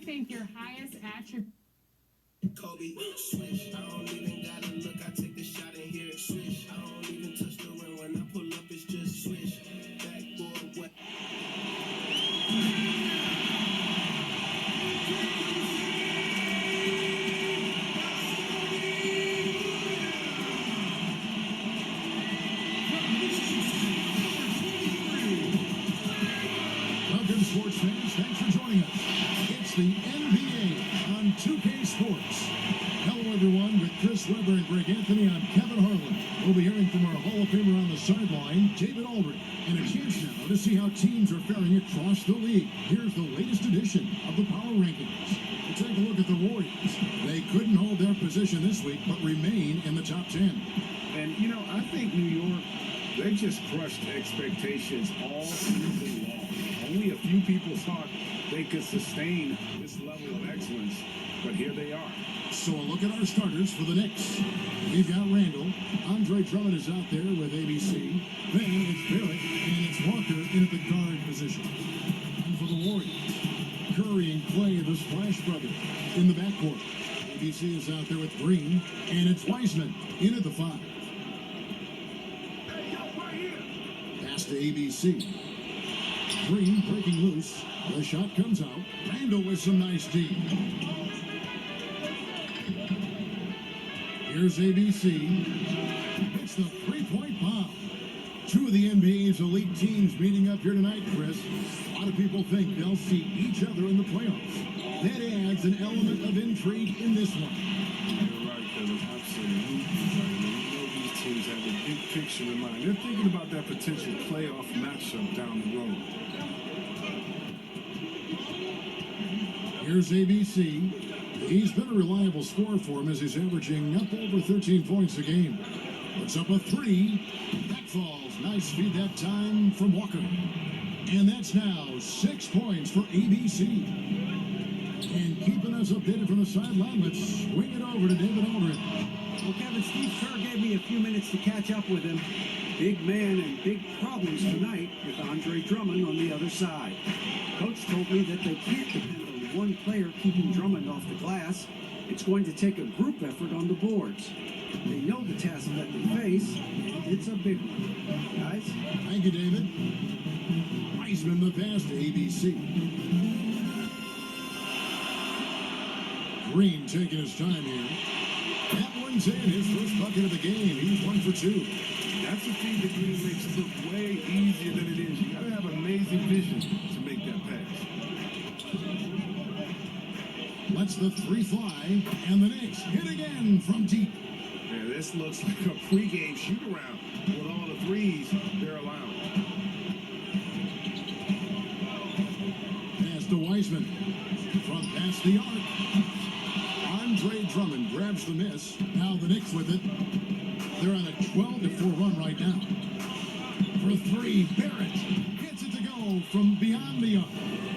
think your highest attribute? Kobe, swish. I don't even gotta look. I take the shot and hear it swish. I don't even touch the rim when I pull up. It's just swish. Backboard what? Welcome, sports fans. Thanks for joining us. It's the NBA on 2K Sports. Hello, everyone, with Chris Webber and Greg Anthony. I'm Kevin Harlan. We'll be hearing from our Hall of Famer on the sideline, David Aldridge, and a chance now to see how teams are faring across the league. Here's the latest edition of the Power Rankings. We'll take a look at the Warriors. They couldn't hold their position this week, but remain in the top 10. And, you know, I think New York, they just crushed expectations all season long. Only a few people thought they could sustain this level of excellence, but here they are. So a look at our starters for the Knicks. We've got Randall. Andre Drummond is out there with ABC. Then it's Barrett, and it's Walker in at the guard position. And for the Warriors, Curry and Clay, the Splash Brothers, in the backcourt. ABC is out there with Green, and it's Wiseman in at the 5. Pass to ABC. Green breaking loose. The shot comes out. Randall with some nice D. Here's ABC. It's the three-point bomb. Two of the NBA's elite teams meeting up here tonight, Chris. A lot of people think they'll see each other in the playoffs. That adds an element of intrigue in this one. You're right, Kevin. Absolutely right. You know these teams have a big picture in mind. They're thinking about that potential playoff matchup down the road. Here's ABC. He's been a reliable scorer for him as he's averaging up over 13 points a game. Puts up a 3. That falls. Nice feed that time from Walker. And that's now 6 points for ABC. And keeping us updated from the sideline, let's swing it over to David Aldridge. Well, Kevin, Steve Kerr gave me a few minutes to catch up with him. Big man and big problems tonight with Andre Drummond on the other side. Coach told me that they can't depend on one player keeping Drummond off the glass. It's going to take a group effort on the boards. They know the task that they face, and it's a big one. Guys? Thank you, David. Wiseman the pass to ABC. Green taking his time here. That one's in, his first bucket of the game. He's 1 for 2. That's a feed that Green makes look way easier than it is. You got to have amazing vision to make that pass. Lets the 3 fly, and the Knicks hit again from deep. Man, this looks like a pregame shoot-around with all the threes they're allowing. Pass to Wiseman. From past the arc. Andre Drummond grabs the miss. Now the Knicks with it. They're on a 12-4 run right now. For 3, Barrett gets it to go from beyond the arc.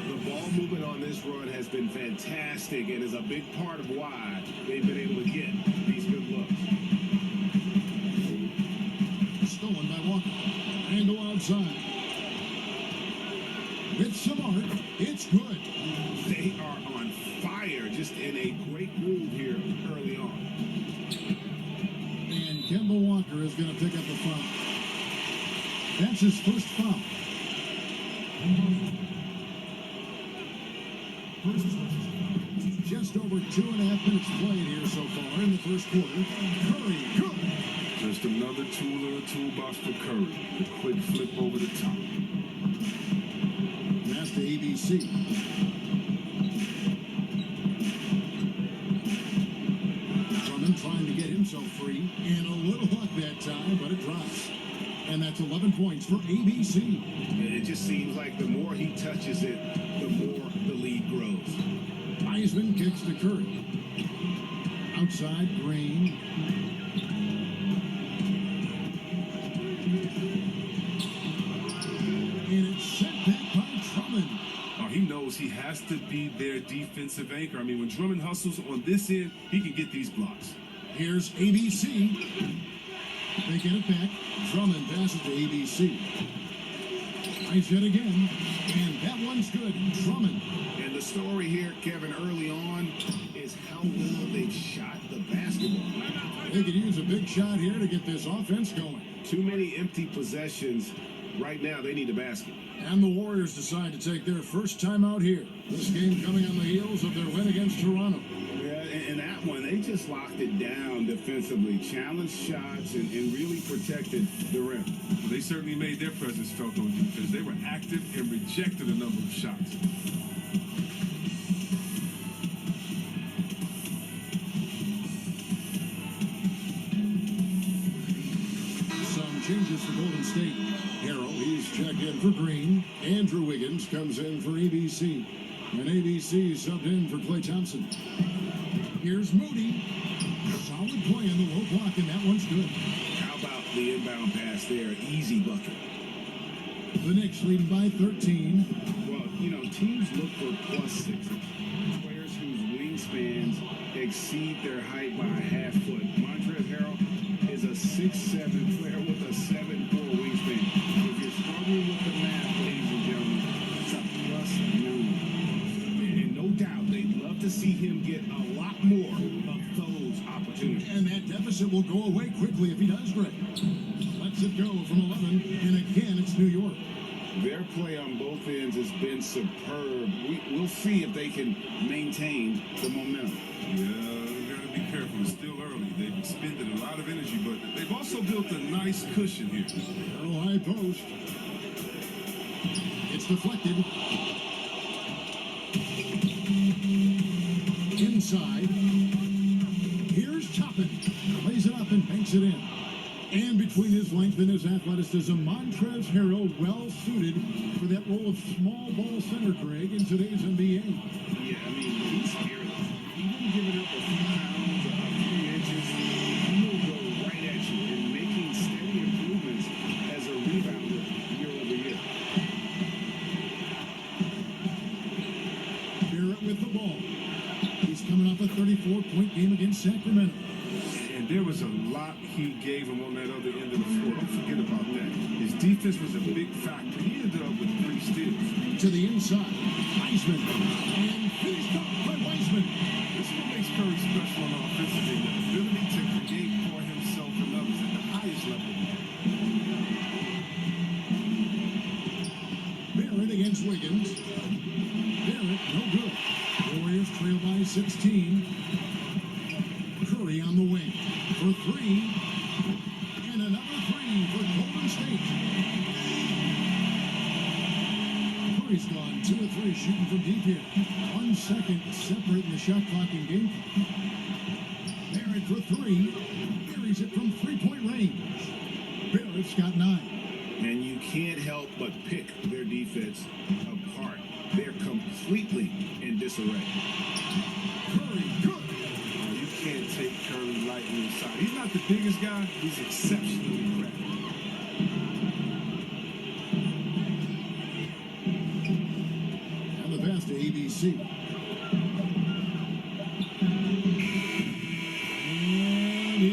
The ball movement on this run has been fantastic and is a big part of why they've been able to get these good looks. Stolen by Walker. Randall outside. With some arc, it's good. They are on fire, just in a great move here early on. And Kemba Walker is going to pick up the foul. That's his first foul. Just over 2.5 minutes played here so far in the first quarter. Curry, good. Just another tool in the toolbox for Curry. The quick flip over the top. Pass to ABC. Drummond trying to get himself free. And a little luck that time, but it drops. And that's 11 points for ABC. And it just seems like the more he touches it, the more the lead grows. Wiseman kicks to Curry. Outside, Green. And it's sent back by Drummond. Oh, he knows he has to be their defensive anchor. I mean, when Drummond hustles on this end, he can get these blocks. Here's ABC. They get it back. Drummond passes to ABC. Nice hit again. And that one's good. Drummond. And the story here, Kevin, early on is how well they've shot the basketball. They could use a big shot here to get this offense going. Too many empty possessions. Right now, they need a basket. And the Warriors decide to take their first time out here. This game coming on the heels of their win against Toronto. Yeah, and that one, they just locked it down defensively, challenged shots, and really protected the rim. They certainly made their presence felt on defense. They were active and rejected a number of shots. Some changes for Golden State. Harrell, he's checked in for Green. Andrew Wiggins comes in for ABC. And ABC subbed in for Klay Thompson. Here's Moody. Solid play in the low block, and that one's good. How about the inbound pass there? Easy bucket. The Knicks leading by 13. Well, you know, teams look for +6. Players whose wingspans exceed their height by a half foot. Montrezl Harrell is a 6'7" player with a 7'4" wingspan. If you're struggling with the math, ladies and gentlemen, it's a +9. And no doubt, they'd love to see him get a lot more of those opportunities. And that deficit will go away quickly if he does great. Lets it go from 11, and again, it's New York. Their play on both ends has been superb. We'll see if they can maintain the momentum. Yeah, we got to be careful. It's still early. They've expended a lot of energy, but they've also built a nice cushion here. Earl high post. It's deflected. Inside. Here's Toppin. Plays it up and banks it in. And between his length and his athleticism, Montrezl Harrell well suited for that role of small ball center, Greg, in today's NBA. Yeah, I mean, he's fearless. Even giving up a few pounds, a few inches, he will go right at you and making steady improvements as a rebounder year over year. Barrett with the ball. He's coming off a 34-point game against Sacramento. And there was a lot he gave him on that other end of the floor. Don't forget about that. His defense was a big factor. He ended up with 3 steals. To the inside. Wiseman. And finished up by Wiseman. This is what makes Curry special on the offensive end. The ability to create for himself and others at the highest level. Barrett against Wiggins. Barrett, no good. Warriors trail by 16. Curry on the wing for 3. And another 3 for Golden State. Curry's gone 2 of 3 shooting from deep here. 1 second separating the shot clock in game. Barrett for 3. Buries it from 3-point range. Barrett's got 9. And you can't help but pick their defense apart. They're completely in disarray. Curry, good. You can't take Curry lightly inside. He's not the biggest guy. He's exceptionally crafty. And the pass to ABC. And he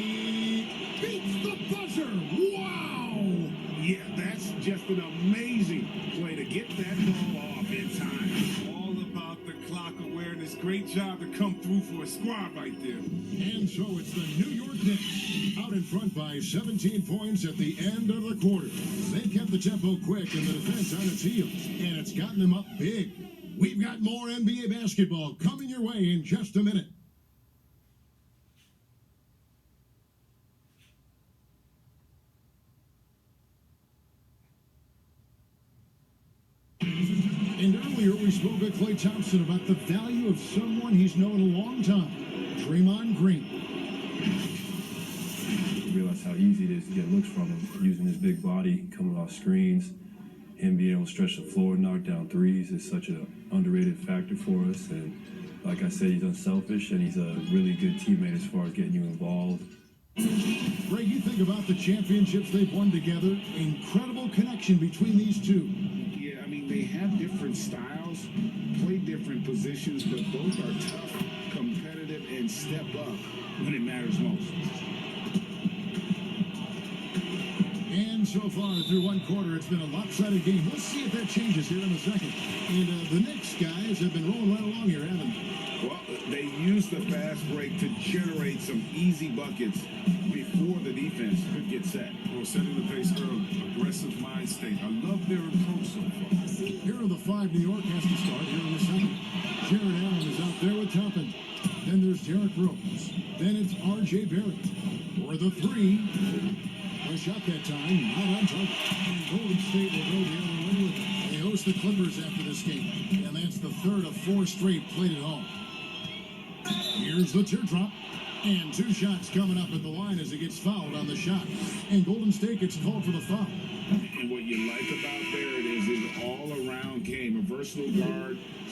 beats the buzzer. Wow! Yeah, that's just an amazing play to get that ball off in time. All about the clock awareness. Great job to come through for a squad right there. And so it's the New York Knicks out in front by 17 points at the end of the quarter. They kept the tempo quick and the defense on its heels, and it's gotten them up big. We've got more NBA basketball coming your way in just a minute. And earlier we spoke with Klay Thompson about the value of someone he's known a long time, Draymond Green. Realize how easy it is to get looks from him, using his big body, coming off screens, him being able to stretch the floor, knock down threes is such an underrated factor for us. And like I said, he's unselfish and he's a really good teammate as far as getting you involved. Greg, you think about the championships they've won together, incredible connection between these two. Yeah, I mean, they have different styles, play different positions, but both are tough, competitive, and step up when it matters most. And And so far through one quarter, it's been a lopsided game. We'll see if that changes here in a second. And the Knicks guys have been rolling right along here, haven't they? Well, they used the fast break to generate some easy buckets before the defense could get set. Well, setting the pace early, aggressive mind state. I love their approach so far. Here are the five New York has to start here in the second. Jared Allen is out there with Toppin. Then there's Derrick Rose. Then it's R.J. Barrett. For the three. A shot that time, not on target. And Golden State will go the other way with it. They host the Clippers after this game. And that's the third of four straight played at home. Here's the teardrop. And two shots coming up at the line as he gets fouled on the shot. And Golden State gets called for the foul. And what you like about Barrett is his all-around game, a versatile guard /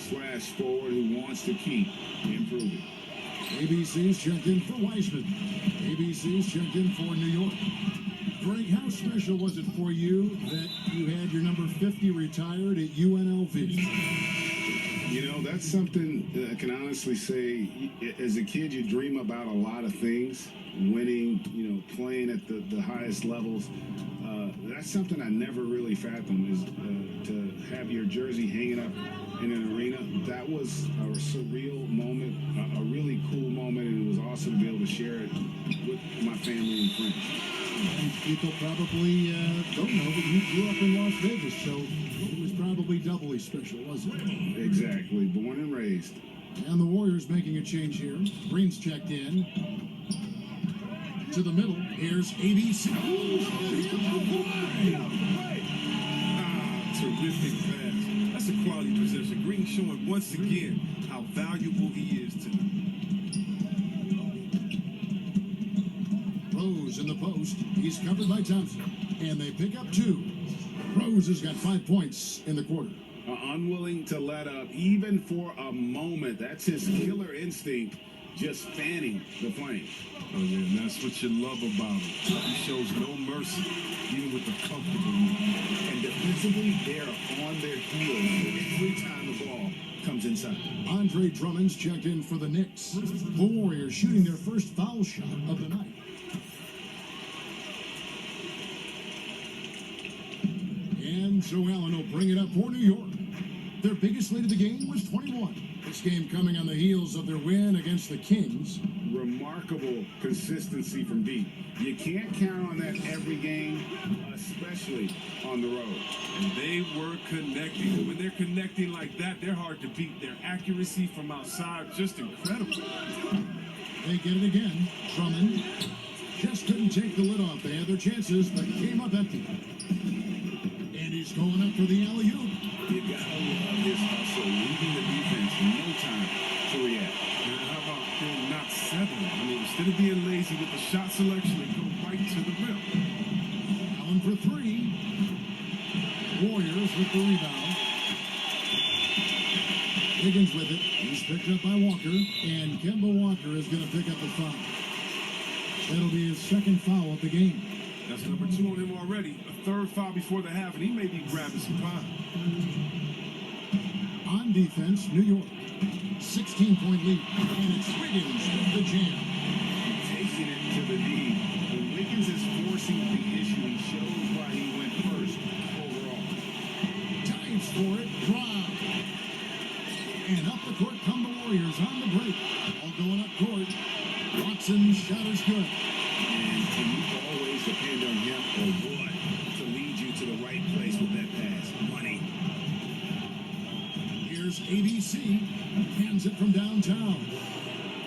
forward who wants to keep improving. ABC's checked in for Weissman. ABC's checked in for New York. Greg, how special was it for you that you had your number 50 retired at UNLV? You know, that's something I can honestly say. As a kid, you dream about a lot of things. Winning, playing at the highest levels. That's something I never really fathomed, is to have your jersey hanging up in an arena. That was a surreal moment, a really cool moment, and it was awesome to be able to share it with my family and friends. And people probably don't know that you grew up in Las Vegas, so it was probably doubly special, wasn't it? Exactly. Born and raised. And the Warriors making a change here. Green's checked in. To the middle, here's ABC. Terrific pass. That's a quality possession. Green showing once again how valuable he is to them. Rose in the post. He's covered by Thompson. And they pick up two. Rose has got 5 points in the quarter. Unwilling to let up, even for a moment. That's his killer instinct, just fanning the flame. Oh, yeah, and that's what you love about him. He shows no mercy, even with the comfortable move. And defensively, they're on their heels every time the ball comes inside. Andre Drummond's checked in for the Knicks. The Warriors shooting their first foul shot of the night. And so Allen will bring it up for New York. Their biggest lead of the game was 21. This game coming on the heels of their win against the Kings. Remarkable consistency from deep. You can't count on that every game, especially on the road. And they were connecting. When they're connecting like that, they're hard to beat. Their accuracy from outside, just incredible. They get it again. Drummond just couldn't take the lid off. They had their chances, but came up empty. And he's going up for the alley-oop. You gotta love his hustle, leaving the defense no time to react. And how about them not settling? I mean, instead of being lazy with the shot selection, they go right to the rim. Allen for three. Warriors with the rebound. Higgins with it. He's picked up by Walker. And Kemba Walker is going to pick up the foul. That'll be his second foul of the game. That's number 2 on him already. A third foul before the half, and he may be grabbing some pie. On defense, New York. 16-point lead. And it's Wiggins with the jam. Taking it to the knee. When Wiggins is forcing the issue, he shows why he went first overall. Dives for it. Drive. And up the court come the Warriors on the break. All going up court. Watson's shot is good. And can you always depend on him or what to lead you to the right place with that pass? Money. Here's ABC. Hands it from downtown.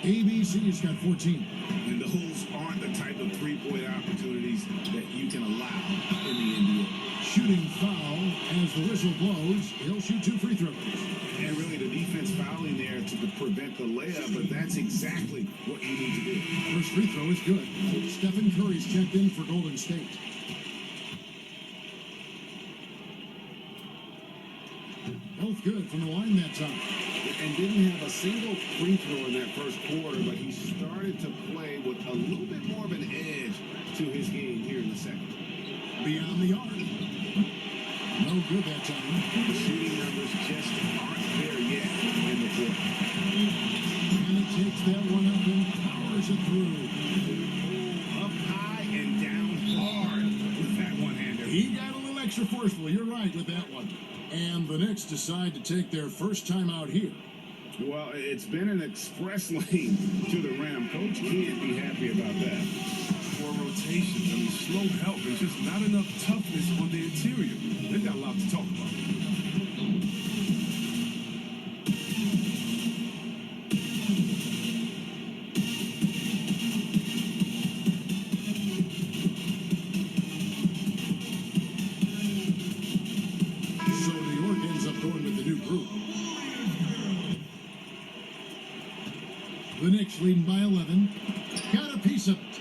ABC's got 14. And those aren't the type of three-point opportunities that you can allow in the NBA. Shooting foul as the whistle blows. He'll shoot 2 free throws. And really the defense fouling there to prevent the layup, but that's exactly what you need to do. First free throw is good. Stephen Curry's checked in for Golden State. Both good from the line that time. And didn't have a single free throw in that first quarter, but he started to play with a little bit more of an edge to his game here in the second. Beyond the arc. No good that time. The shooting numbers just aren't there yet in the quarter. And he takes that one up and powers it through. Up high and down hard with that one-hander. are forceful. You're right with that one. And the Knicks decide to take their first time out here. Well, it's been an express lane to the rim. Coach can't be happy about that. Poor rotations. I mean, slow help. There's just not enough toughness on the interior. They got a lot to talk about. So New York ends up going with the new group. The Knicks leading by 11. Got a piece of it.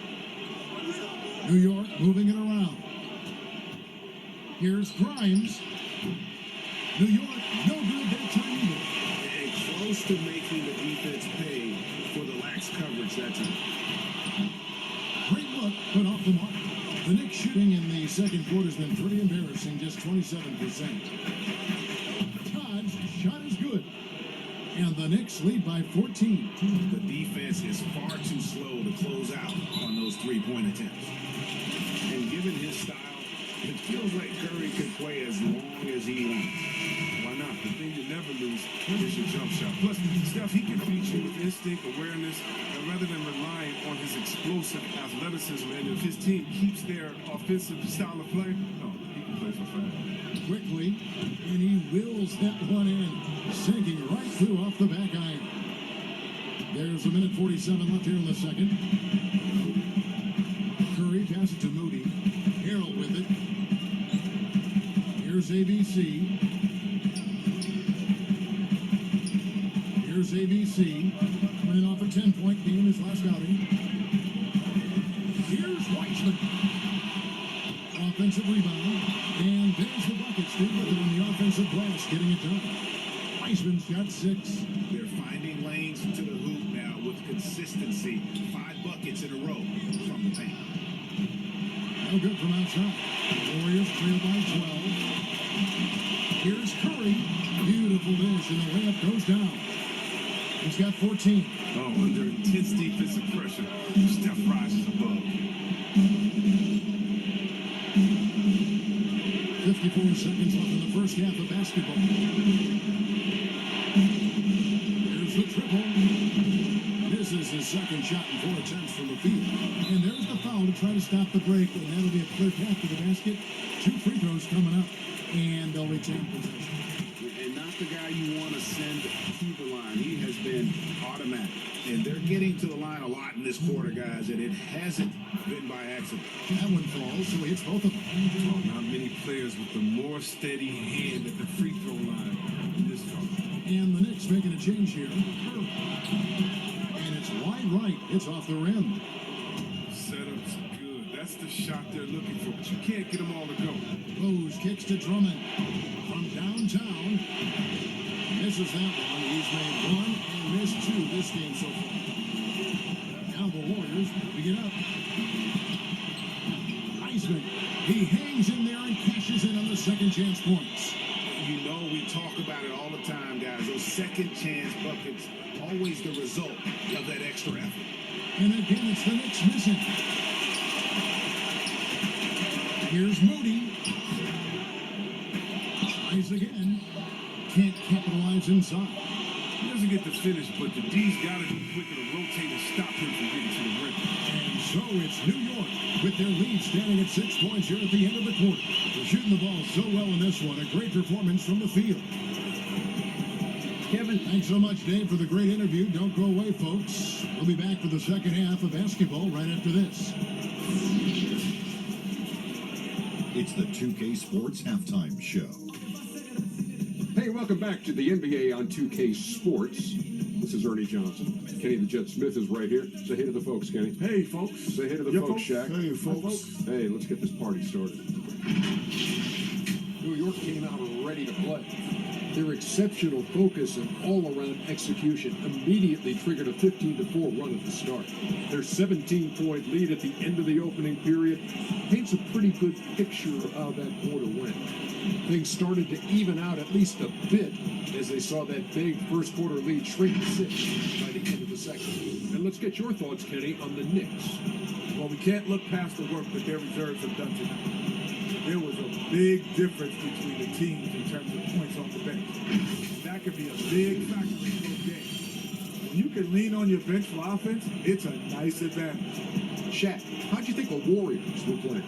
New York moving it around. Here's Grimes. New York, no good that time either. And close to making the defense pay for the lax coverage that time. Great look, but off the mark. The Knicks shooting in the second quarter has been pretty embarrassing, just 27%. Todd's shot is good. And the Knicks lead by 14. The defense is far too slow to close out on those three-point attempts. And given his style, it feels like Curry could play as long as he wants. Why not? The thing you never lose is your jump shot. Plus, Steph, he can beat you with instinct, awareness, and rather than relying on his explosive athleticism. And if his team keeps their offensive style of play, no, he can play for fun. Quickly, and he wills that one in, sinking right through off the back iron. There's a minute 47 left here in the second. Curry passes to Moody. Harrell with it. Here's ABC. Here's ABC. Coming off a 10-point game his last outing. Here's Weissman. Offensive rebound. And there's the bucket. Steve with it on the offensive glass, getting it done. Weissman's got 6. They're finding lanes to the hoop now with consistency. 5 buckets in a row from the paint. No good from outside. Warriors trail by 12. Here's Curry. Beautiful dish, and the layup goes down. He's got 14. Oh, under intense defensive pressure, Steph rises above. 54 seconds left in the first half of basketball. There's the triple. This is his second shot in 4 attempts from the field. And there's the foul to try to stop the break, and that'll be a clear path to the basket. 2 free throws coming up, and they'll retain possession. And not the guy you want to send to the line. He has been automatic. And they're getting to the line a lot in this quarter, guys, and it hasn't been by accident. That one falls, so he hits both of them. Oh, not many players with the more steady hand at the free throw line in this tournament. And the Knicks making a change here. And it's wide right. It's off the rim. Setup's good. That's the shot they're looking for, but you can't get them all to go. Rose kicks to Drummond from downtown. Misses that one. He's made 1 and missed 2 this game so far. Now the Warriors pick it up. Weissman, he hangs in there and cashes in on the second chance points. You know we talk about it all the time, guys. Those second chance buckets, always the result of that extra effort. And again, it's the Knicks missing. Here's Moody. Tries again. Can't capitalize inside. He doesn't get the finish, but the D's got to be quicker to rotate and stop him from getting to the rim. And so it's New York with their lead standing at 6 points here at the end of the quarter. They're shooting the ball so well in this one. A great performance from the field. Kevin, Thanks so much, Dave, for the great interview. Don't go away, folks. We'll be back for the second half of basketball right after this. It's the 2K Sports Halftime Show. Hey, welcome back to the NBA on 2K Sports. This is Ernie Johnson. Kenny the Jet Smith is right here. Say hey to the folks, Kenny. Hey, folks. Say hey to the Yeah, folks, Shaq. Hey, folks. Hey, let's get this party started. New York came out ready to play. Their exceptional focus and all-around execution immediately triggered a 15-4 run at the start. Their 17-point lead at the end of the opening period paints a pretty good picture of how that quarter went. Things started to even out at least a bit as they saw that big first quarter lead shrink to 6 by the end of the second. And let's get your thoughts, Kenny, on the Knicks. Well, we can't look past the work that their reserves have done tonight. there was a big difference between the teams in terms of points off the bench. That could be a big factor in those games. When you can lean on your bench for offense, it's a nice advantage. Shaq, how'd you think the Warriors were playing?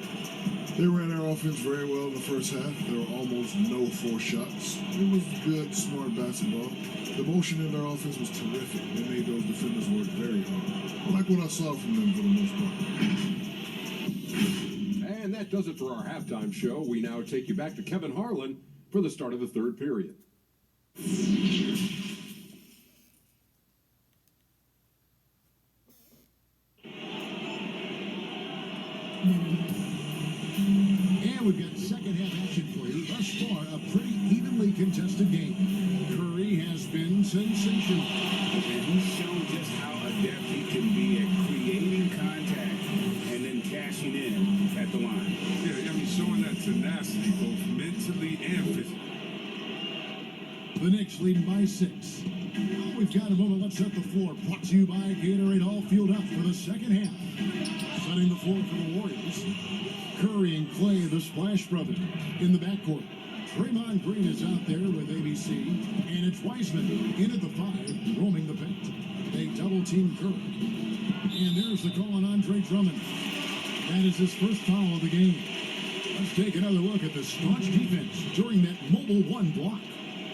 They ran their offense very well in the first half. There were almost no forced shots. It was good, smart basketball. The motion in their offense was terrific. They made those defenders work very hard. I like what I saw from them for the most part. And that does it for our halftime show. We now take you back to Kevin Harlan for the start of the third period. And we've got second half action for you. Thus far, a pretty evenly contested game. Curry has been sensational. And he's shown just how adept he can be at creating contact and then cashing in at the line. Yeah, I mean, showing that tenacity both mentally and physically. The Knicks leading by 6. We've got a moment. Let's set the floor. Brought to you by Gatorade. All fueled up for the second half. Setting the floor for the Warriors. Curry and Clay, the Splash Brothers, in the backcourt. Draymond Green is out there with ABC, and it's Wiseman in at the 5, roaming the paint. They double-team Curry. And there's the call on Andre Drummond. That is his first foul of the game. Let's take another look at the staunch defense during that mobile 1 block.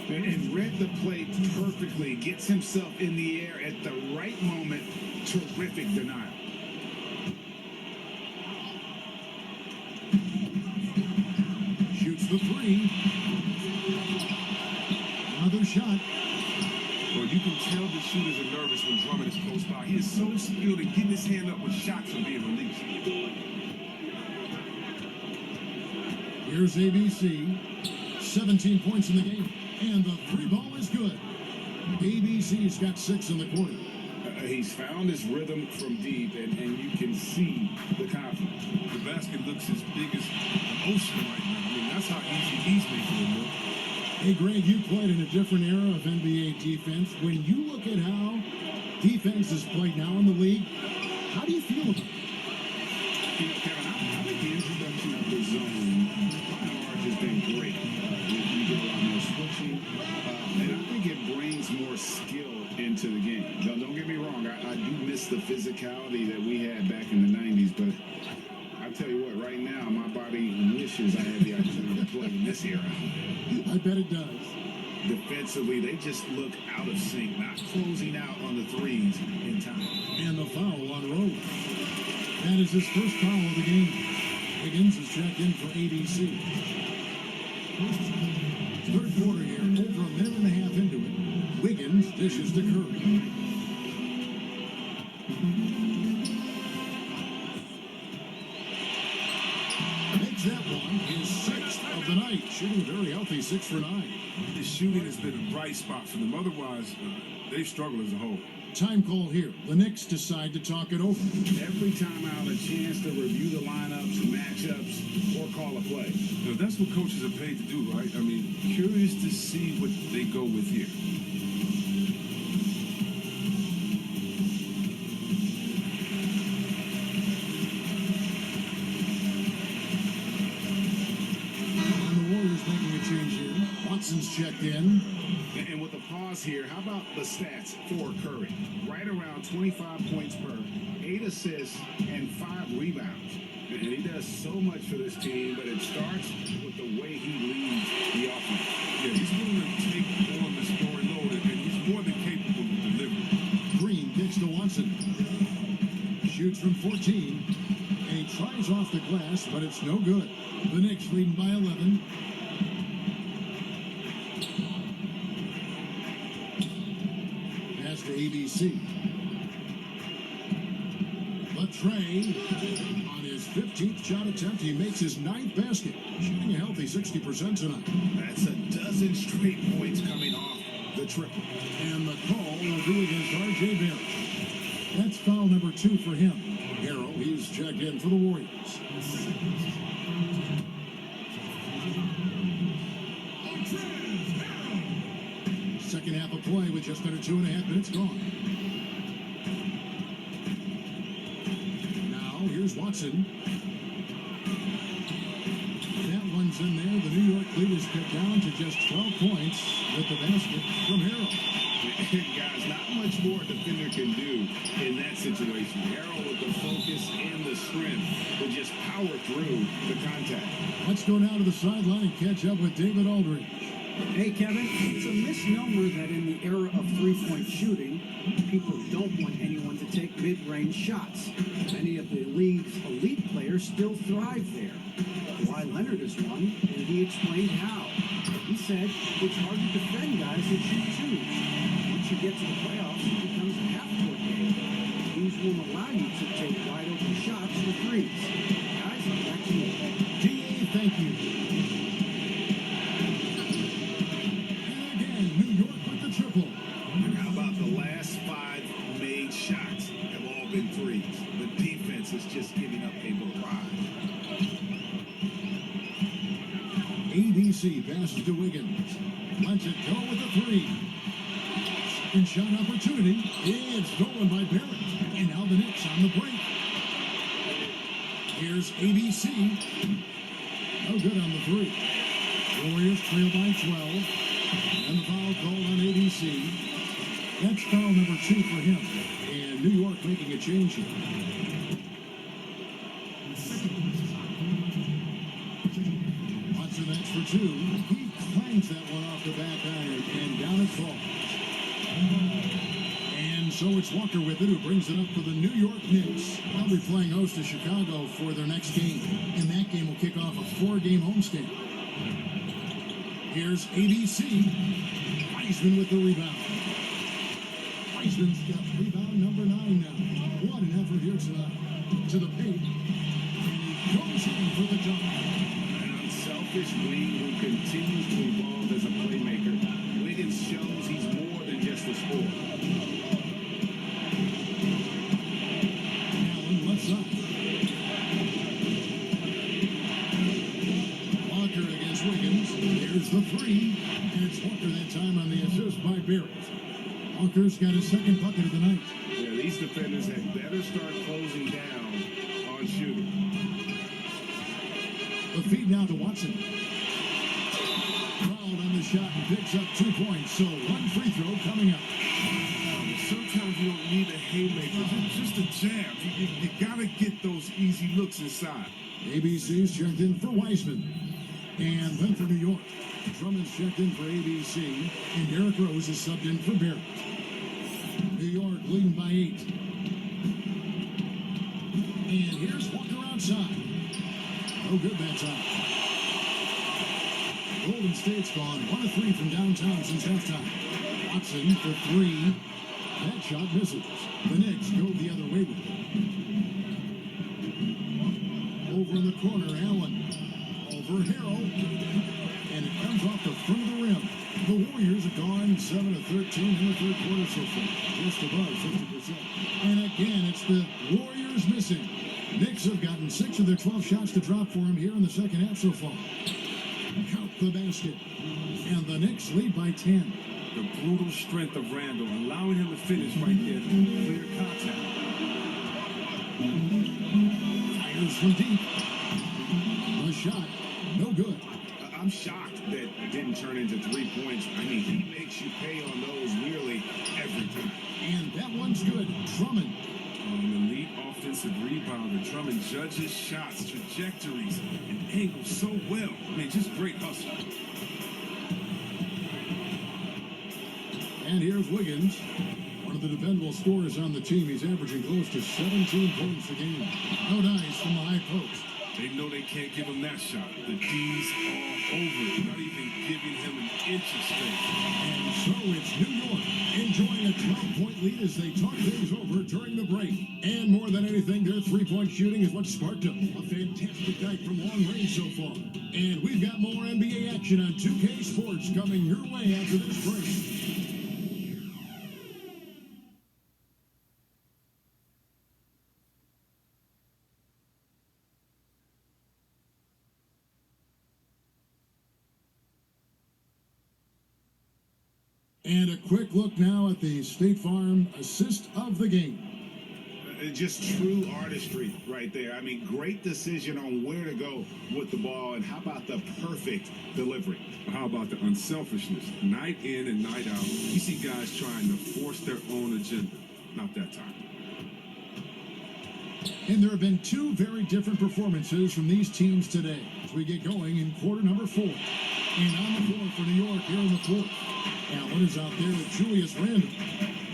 And read the play perfectly. Gets himself in the air at the right moment. Terrific denial. Shoots the 3. Another shot. Well, you can tell the shooters are nervous when Drummond is close by. He is so skilled at getting his hand up when shots are being released. Here's ABC. 17 points in the game. And the 3 ball is good. ABC's got 6 in the quarter. He's found his rhythm from deep, and you can see the confidence. The basket looks as big as an ocean right now. I mean, that's how easy he's making it look. Hey, Greg, you played in a different era of NBA defense. When you look at how defense is played now in the league, how do you feel about it? You know, Kevin, I think the introduction of the zone, by and large, has been great. You get a lot more switching, and I think it brings more skill into the game. Now, don't get me wrong, I do miss the physicality that we had back in the 90s, but I'll tell you what, right now, my body wishes I had the opportunity to play in this era. I bet it does. Defensively, they just look out of sync, not closing out on the threes in time. And the foul on Rose. That is his first foul of the game. Higgins is checked in for ABC. Third quarter here, over a minute and a half into it. Wiggins dishes to Curry. Makes that one his 6th of the night. Shooting very healthy, 6 for 9. His shooting has been a bright spot for them. Otherwise, they've struggled as a whole. Time call here. The Knicks decide to talk it over. Every time out, a chance to review the lineups, matchups, or call a play. Now, that's what coaches are paid to do, right? I mean, curious to see what they go with here. And the Warriors making a change here. Watson's checked in. And with the pause here, how about the stats for Curry? Right around 25 points per, 8 assists, and 5 rebounds. And he does so much for this team, but it starts with the way he leads the offense. Yeah, he's willing to take on the story load, and he's more than capable of delivering. Green kicks to Watson. Shoots from 14. And he tries off the glass, but it's no good. The Knicks leading by 11. Pass to ABC. Latrey on his 15th shot attempt. He makes his 9th basket. Shooting a healthy 60% tonight. That's a dozen straight points coming off the triple. And the call will be against R.J. Barrett. That's foul number 2 for him. Harrell, he's checked in for the Warriors. Second half of play with just under 2.5 minutes gone. Now, here's Watson. in there. The New York lead is cut down to just 12 points with the basket from Harrell. Guys, not much more a defender can do in that situation. Harrell with the focus and the strength to just power through the contact. Let's go now to the sideline and catch up with David Aldridge. Hey, Kevin, it's a misnomer that in the era of three-point shooting, people don't want anyone to take mid-range shots. Many of the league's elite players still thrive there. Kawhi Leonard is one, and he explained how. He said it's hard to defend guys that shoot twos. Once you get to the playoffs, it becomes a half-court game. Teams won't allow you to take wide-open shots for threes. Guys, back to you. D.A., thank you. New York with the triple. How about the last 5 made shots have all been threes? The defense is just giving up a barrage. ABC passes to Wiggins. Lets it go with a three. Second shot opportunity. It's stolen by Barrett. And now the Knicks on the break. Here's ABC. No good on the three. Warriors trail by 12. And the foul called on ABC. That's foul number 2 for him. And New York making a change here. Watson, that's for 2. He clanks that one off the back iron. And down it falls. And so it's Walker with it, who brings it up for the New York Knicks. They'll be playing host to Chicago for their next game. And that game will kick off a 4-game homestand. Here's ABC. Wiseman with the rebound. Wiseman's got rebound number 9 now. What an effort here to the paint. And he goes in for the dunk. An unselfish wing who continues to evolve as a playmaker. Wiggins shows he's more than just a scorer. Allen left side. Walker against Wiggins. Here's the 3. And it's Walker that time on the assist by Barrett. Walker's got his second bucket of the night. Yeah, these defenders had better start closing down on shooting. The feed now to Watson. Fouled on the shot and picks up 2 points. So 1 free throw coming up. Sometimes you don't need a haymaker, just a jab. You gotta get those easy looks inside. ABC's checked in for Wiseman. And then for New York, Drummond's checked in for ABC. And Derrick Rose is subbed in for Barrett. New York leading by 8. And here's Walker outside. No good that time. Golden State's gone 1 of 3 from downtown since halftime. Watson for 3. That shot misses. The Knicks go the other way with it. Over in the corner, Allen. Over Harrell. And it comes off the front of the rim. The Warriors have gone 7 of 13 in the third quarter so far. Just above 50%. And again, it's the Warriors missing. Knicks have gotten 6 of their 12 shots to drop for him here in the second half so far. Count the basket. And the Knicks lead by 10. The brutal strength of Randall, allowing him to finish right there through clear contact. Fires from deep. The shot, no good. I'm shocked that it didn't turn into 3 points. I mean, he makes you pay on those nearly every time. And that one's good. Drummond. An elite offensive rebounder. Drummond judges shots, trajectories, and angles so well. I mean, just great hustle. And here's Wiggins, one of the dependable scorers on the team. He's averaging close to 17 points a game. No dice from the high post. They know they can't give him that shot. The D's all over it, not even giving him an inch of space. And so it's New York enjoying a 12-point lead as they talk things over during the break. And more than anything, their three-point shooting is what sparked them. A fantastic night from long range so far. And we've got more NBA action on 2K Sports coming your way after this break. And a quick look now at the State Farm assist of the game. Just true artistry right there. I mean, great decision on where to go with the ball, and how about the perfect delivery? How about the unselfishness? Night in and night out, you see guys trying to force their own agenda. Not that time. And there have been two very different performances from these teams today as we get going in quarter number 4. And on the floor for New York here in the fourth, Allen is out there with Julius Randle.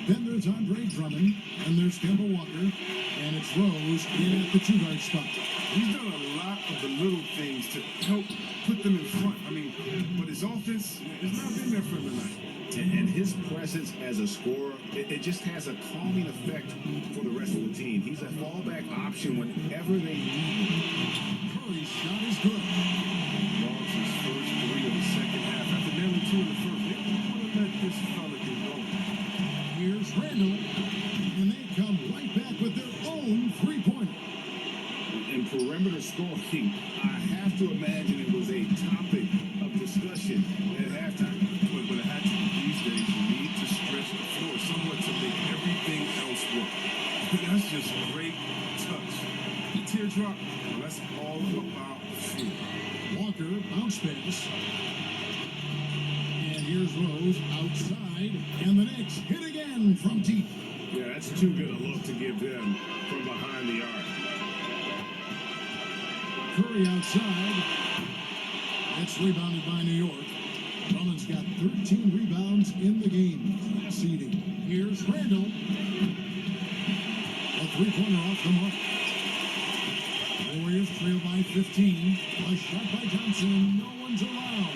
Then there's Andre Drummond, and there's Kemba Walker, and it's Rose in at the 2-guard spot. He's done a lot of the little things to help put them in front. I mean, but his offense has not been there for him tonight. And his presence as a scorer, it just has a calming effect for the rest of the team. He's a fallback option whenever they need him. Curry's shot is good. Lost his first 3 of the second half after nearly 2 in the first. They don't want to let this fella get going. Here's Randall, and they come right back with their own three-pointer. In perimeter scoring, I have to imagine it was a topic of discussion at halftime. But it had to be these days. You need to stretch the floor somewhat to make everything else work. That's just great touch. The teardrop, well, that's all about feel. Walker, bounce pass. And here's Rose outside, and the Knicks hit again from deep. Yeah, that's too good a look to give them from behind the arc. Curry outside. It's rebounded by New York. Drummond's got 13 rebounds in the game. Class seeding. Here's Randall. A three-pointer off the mark. Warriors trail by 15. A shot by Johnson. No one's allowed.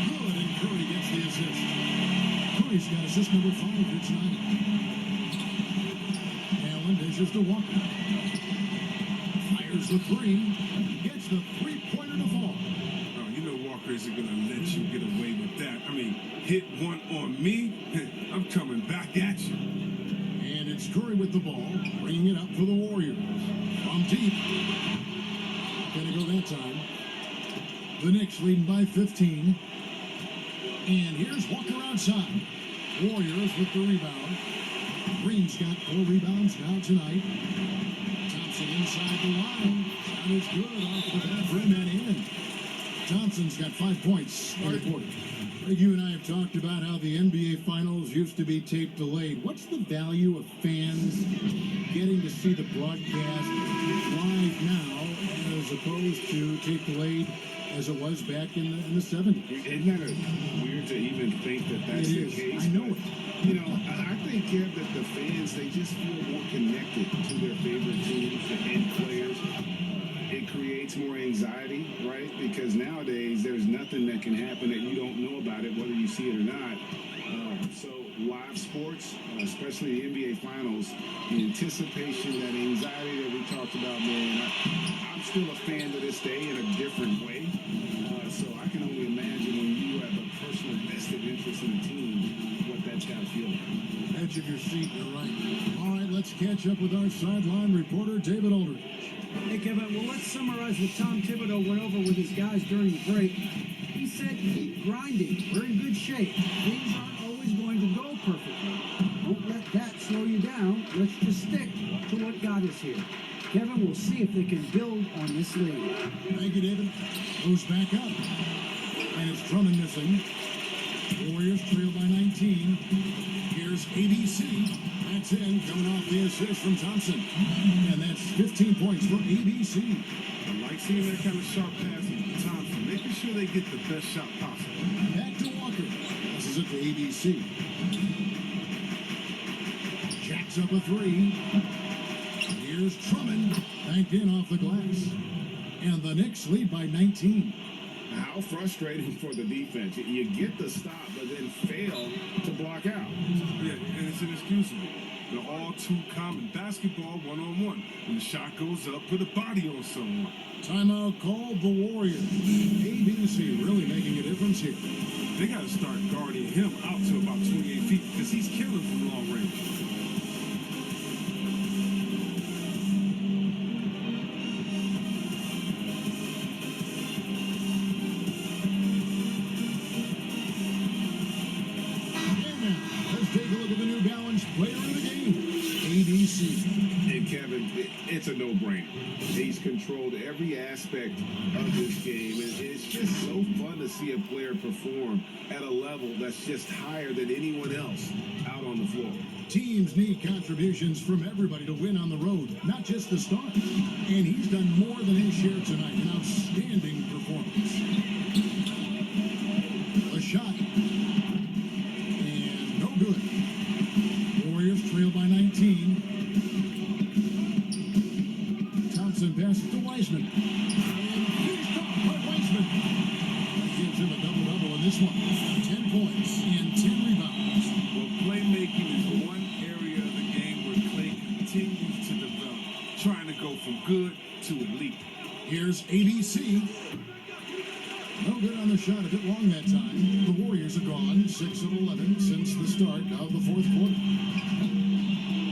Good, and Curry gets the assist. Curry's got assist number 5 here tonight. Allen dishes to Walker. Fires the three. Gets the three-pointer to fall. Oh, you know Walker isn't going to let you get away with that. I mean, hit one on me, I'm coming back at you. And it's Curry with the ball, bringing it up for the Warriors. From deep. Gonna go that time. The Knicks leading by 15. And here's Walker outside. Warriors with the rebound. Green's got 4 rebounds now tonight. Thompson inside the line. Shot is good off the back rim and in. Thompson's got 5 points in the quarter. Greg, you and I have talked about how the NBA Finals used to be tape delayed. What's the value of fans getting to see the broadcast live now as opposed to tape delayed as it was back in the 70s? Isn't that weird to even think that that's the case? I know it. You know, I think that the fans, they just feel more connected to their favorite teams and players. It creates more anxiety, right? Because nowadays there's nothing that can happen that you don't know about it, whether you see it or not. So live sports, especially the NBA Finals, the anticipation, that anxiety that we talked about, man, I'm still a fan to this day in a different way. So I can only imagine when you have a personal vested interest in the team, what that's got to feel like. Edge of your seat, you're right. All right, let's catch up with our sideline reporter, David Aldridge. Hey, Kevin, well, let's summarize what Tom Thibodeau went over with his guys during the break. He said, keep grinding. We're in good shape. Things aren't always going to go perfectly. Don't let that slow you down. Let's just stick to what got us here. Kevin, we'll see if they can build on this lead. Thank you, David. Goes back up. And it's Drummond missing. Warriors trail by 19. Here's ABC. That's in, coming off the assist from Thompson. And that's 15 points for ABC. I like seeing that kind of sharp passing to Thompson, making sure they get the best shot possible. Back to Walker. Passes it to ABC. Jacks up a 3. Here's Drummond. Banked in off the glass. And the Knicks lead by 19. How frustrating for the defense. You get the stop, but then fail to block out. Yeah, and it's inexcusable. They're all too common. Basketball one-on-one. When the shot goes up, put a body on someone. Timeout called the Warriors. ABC really making a difference here. They got to start guarding him out to about 28 feet because he's killing from long range. Let's take a look at the New Balance player of the game. ABC. And Kevin, it's a no-brainer. He's controlled every aspect of this game, and it's just so fun to see a player perform at a level that's just higher than anyone else out on the floor. Teams need contributions from everybody to win on the road, not just the stars. And he's done more than his share tonight. An outstanding performance. A shot. And no good. Warriors trail by 19. Thompson passes to Wiseman. And he's caught by Wiseman. That gives him a double-double in this one. 10 points and 10 rebounds. Well, playmaking is one area of the game where Clay continues to develop, trying to go from good to elite. Here's ABC. No good on the shot, a bit long that time. The Warriors are gone 6 of 11 since the start of the fourth quarter.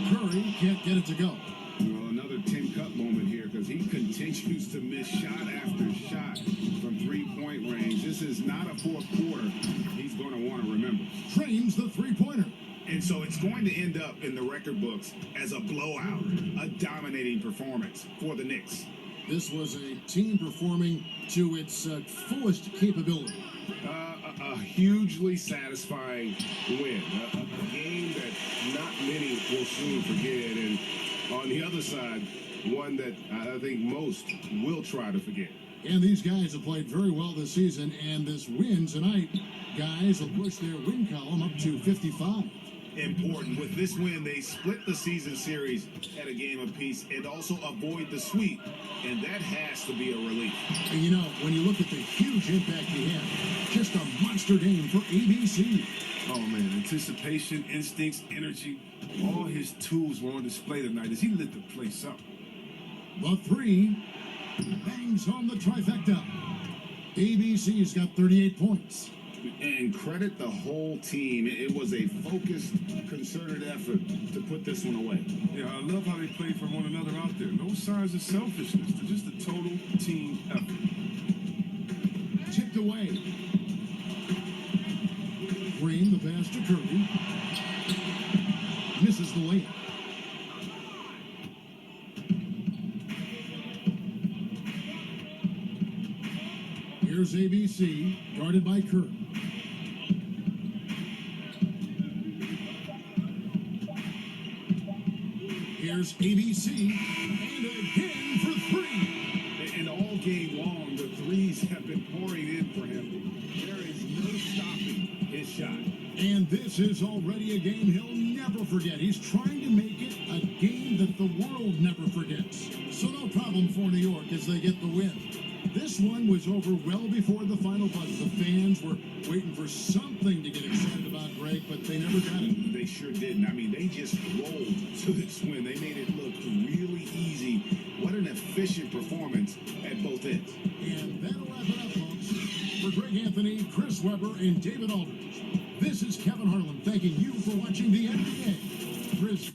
Curry can't get it to go. Well, another Tin Cup moment here because he continues to miss shot after shot from three-point range. This is not a fourth quarter he's going to want to remember. Trains the three-pointer. And so it's going to end up in the record books as a blowout, a dominating performance for the Knicks. This was a team performing to its fullest capability. A hugely satisfying win. A game that not many will soon forget. And on the other side, one that I think most will try to forget. And these guys have played very well this season, and this win tonight, guys will push their win column up to 55. Important. With this win, they split the season series at a game apiece and also avoid the sweep, and that has to be a relief. And you know, when you look at the huge impact he had, just a monster game for ABC. Oh man, anticipation, instincts, energy, all his tools were on display tonight as he lit the place up. The three bangs home the trifecta. ABC's got 38 points. And credit the whole team. It was a focused, concerted effort to put this one away. Yeah, I love how they play for one another out there. No signs of selfishness. They're just a total team effort. Tipped away. Green, the pass to Curry. Misses the layup. Here's ABC, guarded by Curry. Here's ABC, and again for three. And all game long, the threes have been pouring in for him. There is no stopping his shot. And this is already a game he'll never forget. He's trying to make it a game that the world never forgets. So no problem for New York as they get the win. This one was over well before the final buzzer. The fans were waiting for something to get excited about, Greg, but they never got it. They sure didn't. I mean, they just rolled to this win. They made it look really easy. What an efficient performance at both ends. And that'll wrap it up, folks. For Greg Anthony, Chris Webber, and David Aldridge, this is Kevin Harlan thanking you for watching the NBA. Chris.